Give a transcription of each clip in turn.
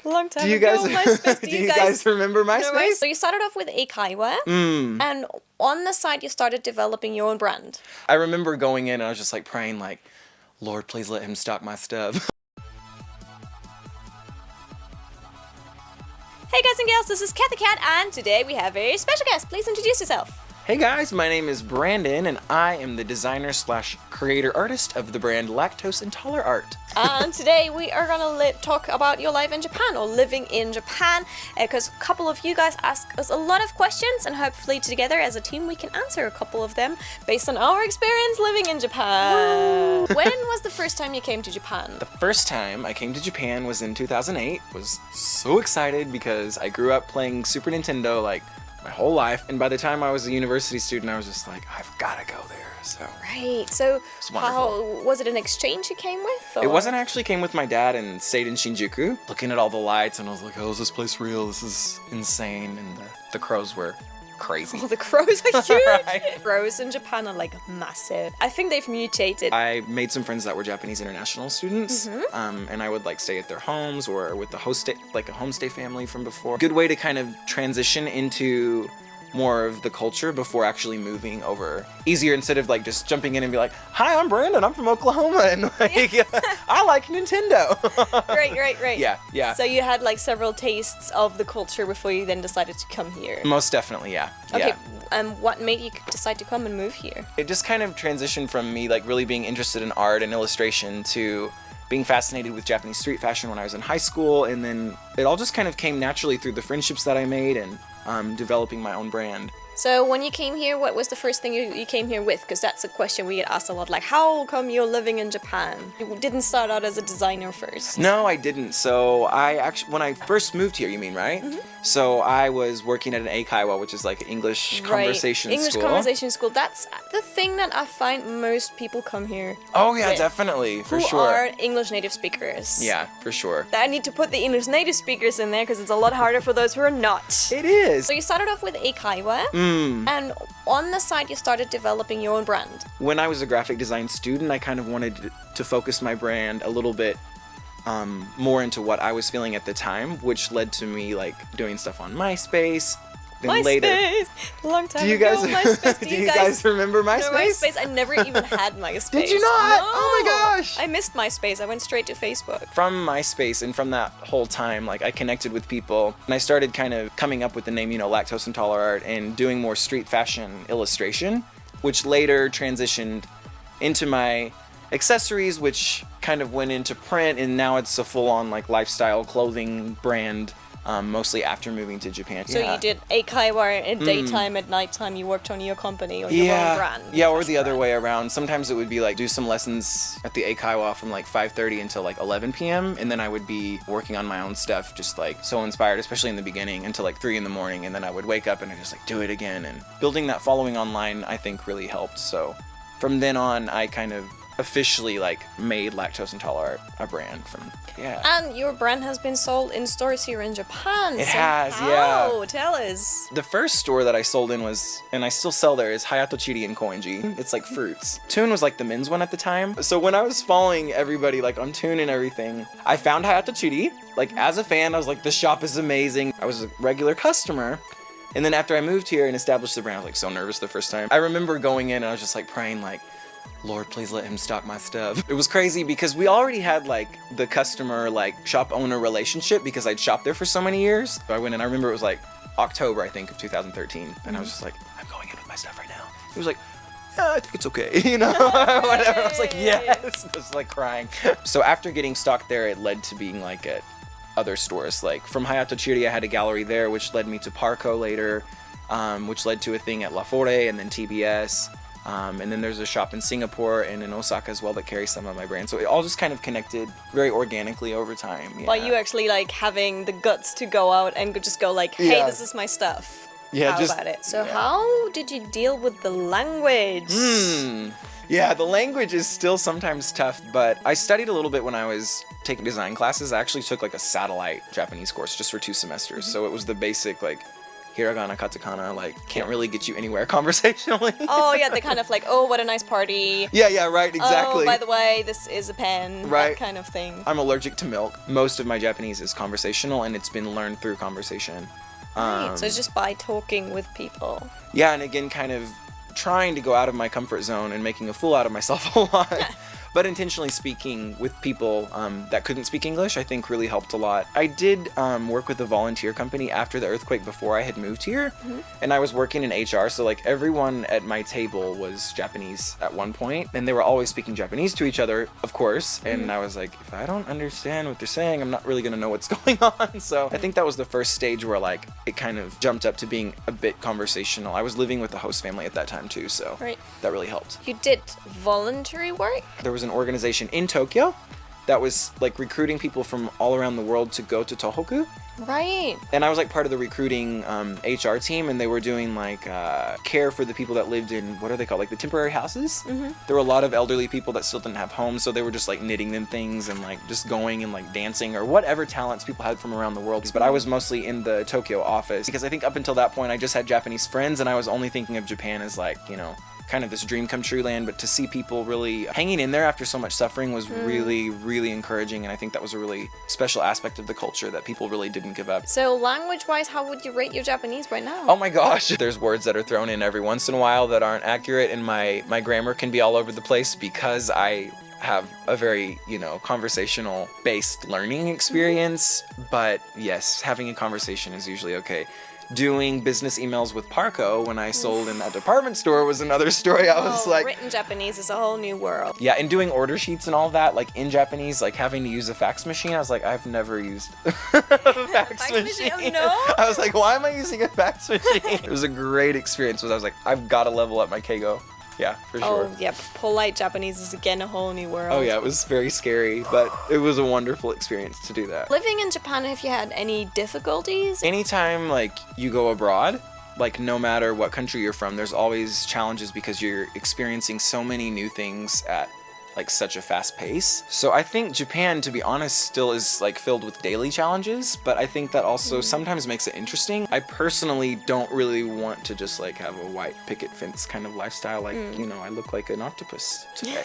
Long time Do you ago, guys, MySpace. do you guys remember MySpace? So you started off with eikaiwa, and on the side you started developing your own brand. I remember going in and I was just like praying like, Lord, please let him stock my stuff. Hey guys and gals, this is Cathy Cat, and today we have a special guest. Please introduce yourself. Hey guys, my name is Brandon and I am the designer / creator artist of the brand Lactose Intoler-art. And today we are gonna talk about your life in Japan, or living in Japan, because a couple of you guys asked us a lot of questions, and hopefully together as a team we can answer a couple of them based on our experience living in Japan. When was the first time you came to Japan? The first time I came to Japan was in 2008. Was so excited because I grew up playing Super Nintendo like my whole life, and by the time I was a university student I was just like, I've gotta go there. So right, so how was it? An exchange you came with? Or? It wasn't. I actually came with my dad and stayed in Shinjuku, looking at all the lights, and I was like, oh, is this place real? This is insane. And the crows were crazy. Oh, the crows are huge. Right? Crows in Japan are like massive. I think they've mutated. I made some friends that were Japanese international students, and I would like stay at their homes or with the like a homestay family from before. Good way to kind of transition into more of the culture before actually moving over. Easier instead of like just jumping in and be like, hi, I'm Brandon, I'm from Oklahoma, and like, I like Nintendo. Right. Yeah. So you had like several tastes of the culture before you then decided to come here. Most definitely, yeah. Okay, Yeah. and what made you decide to come and move here? It just kind of transitioned from me like really being interested in art and illustration to being fascinated with Japanese street fashion when I was in high school, and then it all just kind of came naturally through the friendships that I made and developing my own brand. So when you came here, what was the first thing you came here with? Because that's a question we get asked a lot, like, how come you're living in Japan? You didn't start out as a designer first. No, I didn't. So I actually, when I first moved here, you mean, right? So I was working at an eikaiwa, which is like an English conversation school. English conversation school. That's the thing that I find most people come here Oh yeah, with, definitely, for who sure. are English native speakers. Yeah, for sure. I need to put the English native speakers in there because it's a lot harder for those who are not. It is. So you started off with eikaiwa, and on the side you started developing your own brand. When I was a graphic design student, I kind of wanted to focus my brand a little bit more into what I was feeling at the time, which led to me like doing stuff on MySpace. Then later, long time do you guys ago, MySpace. do you guys remember MySpace? No, MySpace. I never even had MySpace. Did you not? No. Oh my gosh! I missed MySpace. I went straight to Facebook. From MySpace and from that whole time, like I connected with people, and I started kind of coming up with the name, Lactose Intoler-art, and doing more street fashion illustration, which later transitioned into my accessories, which kind of went into print, and now it's a full-on like lifestyle clothing brand. Mostly after moving to Japan. So you did eikaiwa in daytime, at nighttime you worked on your company or your own brand. Yeah, or the other way around. Sometimes it would be like do some lessons at the eikaiwa from like 5:30 until like 11 p.m. and then I would be working on my own stuff, just like so inspired, especially in the beginning, until like 3 in the morning, and then I would wake up and I just like do it again. And building that following online, I think, really helped. So from then on, I kind of officially like made Lactose Intoler-art a brand from. Yeah. And your brand has been sold in stores here in Japan. It has, yeah. Oh, tell us. The first store that I sold in was, and I still sell there, is Hayato Chiri in Koenji. It's like fruits. Tune was like the men's one at the time. So when I was following everybody like on Tune and everything, I found Hayato Chiri. Like as a fan, I was like, this shop is amazing. I was a regular customer. And then after I moved here and established the brand, I was like so nervous the first time. I remember going in and I was just like praying like, Lord, please let him stock my stuff. It was crazy because we already had like the customer like shop owner relationship because I'd shopped there for so many years. So I went in, I remember it was like October, I think, of 2013. And I was just like, I'm going in with my stuff right now. He was like, yeah, I think it's okay, whatever. I was like, yes, I was like crying. So after getting stock there, it led to being like at other stores. Like from Hayato Chiri, I had a gallery there, which led me to Parco later, which led to a thing at La Fore and then TBS. And then there's a shop in Singapore and in Osaka as well that carries some of my brands. So it all just kind of connected very organically over time. Yeah. By you actually like having the guts to go out and just go like, hey, this is my stuff. Yeah, how about it? So how did you deal with the language? Yeah, the language is still sometimes tough, but I studied a little bit when I was taking design classes. I actually took like a satellite Japanese course just for 2 semesters. So it was the basic like hiragana, katakana, like can't really get you anywhere conversationally. Oh yeah, they're kind of like, oh, what a nice party. Yeah, right, exactly. Oh, by the way, this is a pen. Right. That kind of thing. I'm allergic to milk. Most of my Japanese is conversational, and it's been learned through conversation. Right. So it's just by talking with people. Yeah, and again, kind of trying to go out of my comfort zone and making a fool out of myself a lot. But intentionally speaking with people that couldn't speak English, I think really helped a lot. I did work with a volunteer company after the earthquake before I had moved here. And I was working in HR, so like everyone at my table was Japanese at one point. And they were always speaking Japanese to each other, of course. And I was like, if I don't understand what they're saying, I'm not really gonna know what's going on. So I think that was the first stage where like it kind of jumped up to being a bit conversational. I was living with the host family at that time too, so that really helped. You did voluntary work? There was an organization in Tokyo that was like recruiting people from all around the world to go to Tohoku. Right. And I was like part of the recruiting HR team, and they were doing like care for the people that lived in, what are they called, like the temporary houses. There were a lot of elderly people that still didn't have homes, so they were just like knitting them things and like just going and like dancing or whatever talents people had from around the world. But I was mostly in the Tokyo office because I think up until that point I just had Japanese friends, and I was only thinking of Japan as like, you know, kind of this dream come true land. But to see people really hanging in there after so much suffering was really, really encouraging, and I think that was a really special aspect of the culture that people really didn't give up. So language-wise, how would you rate your Japanese right now? Oh my gosh, there's words that are thrown in every once in a while that aren't accurate, and my grammar can be all over the place because I have a very, you know, conversational based learning experience. But yes, having a conversation is usually okay. Doing business emails with Parco when I sold in that department store was another story. I was like, written Japanese is a whole new world. Yeah, and doing order sheets and all that, like in Japanese, like having to use a fax machine, I was like, I've never used a fax machine. Oh, no? I was like, why am I using a fax machine? It was a great experience. I was like, I've got to level up my Keigo. Yeah, for sure. Oh, yeah, polite Japanese is again a whole new world. Oh yeah, it was very scary, but it was a wonderful experience to do that. Living in Japan, have you had any difficulties? Anytime like you go abroad, like no matter what country you're from, there's always challenges because you're experiencing so many new things at like such a fast pace. So I think Japan, to be honest, still is like filled with daily challenges, but I think that also sometimes makes it interesting. I personally don't really want to just like have a white picket fence kind of lifestyle, like, you know, I look like an octopus today.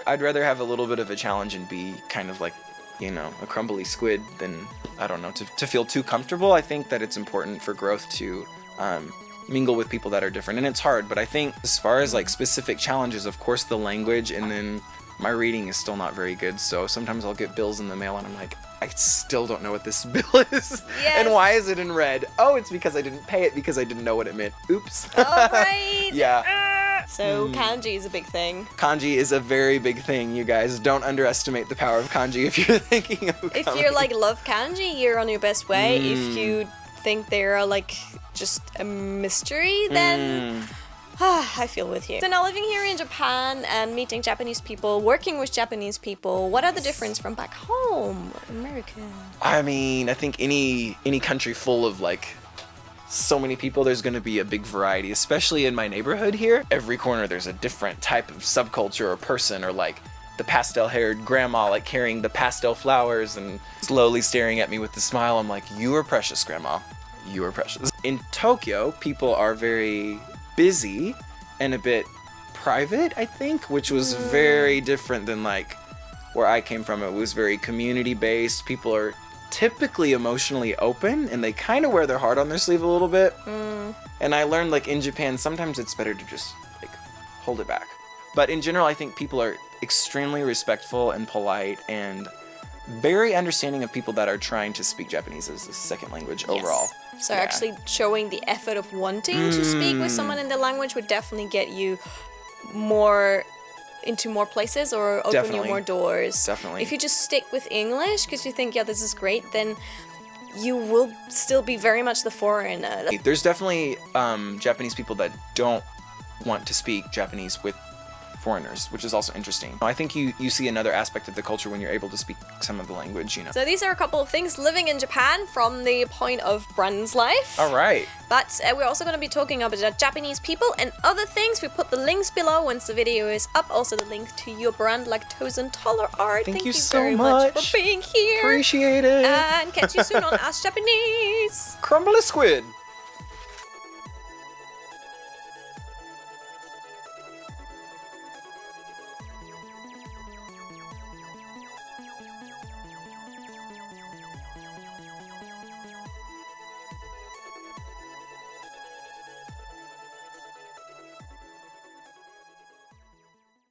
I'd rather have a little bit of a challenge and be kind of like, you know, a crumbly squid than, I don't know, to feel too comfortable. I think that it's important for growth to mingle with people that are different, and it's hard, but I think as far as like specific challenges, of course the language, and then my reading is still not very good, so sometimes I'll get bills in the mail and I'm like, I still don't know what this bill is. And why is it in red? Oh, it's because I didn't pay it because I didn't know what it meant. Oops. Oh, right. Yeah. So kanji is a big thing. Kanji is a very big thing, you guys. Don't underestimate the power of kanji if you're thinking of If you like love kanji, you're on your best way. If you think they're like just a mystery, then I feel with you. So now living here in Japan and meeting Japanese people, working with Japanese people, what are the difference from back home, America? I mean, I think any country full of like so many people, there's going to be a big variety, especially in my neighborhood here. Every corner there's a different type of subculture or person, or like the pastel-haired grandma like carrying the pastel flowers and slowly staring at me with a smile. I'm like, you are precious, grandma. You are precious. In Tokyo, people are very busy and a bit private, I think, which was very different than like where I came from. It was very community-based. People are typically emotionally open, and they kind of wear their heart on their sleeve a little bit. And I learned like in Japan, sometimes it's better to just like hold it back. But in general, I think people are extremely respectful and polite and very understanding of people that are trying to speak Japanese as a second language overall. So actually showing the effort of wanting to speak with someone in the language would definitely get you more into more places or open you more doors. Definitely. If you just stick with English because you think, yeah, this is great, then you will still be very much the foreigner. There's definitely Japanese people that don't want to speak Japanese with foreigners, which is also interesting. I think you see another aspect of the culture when you're able to speak some of the language, you know. So these are a couple of things living in Japan from the point of Brand's life. All right. But we're also going to be talking about Japanese people and other things. We put the links below once the video is up. Also the link to your brand, Lactose Intoler-art. Thank you so very much for being here. Appreciate it. And catch you soon on Ask Japanese. Crumble a squid.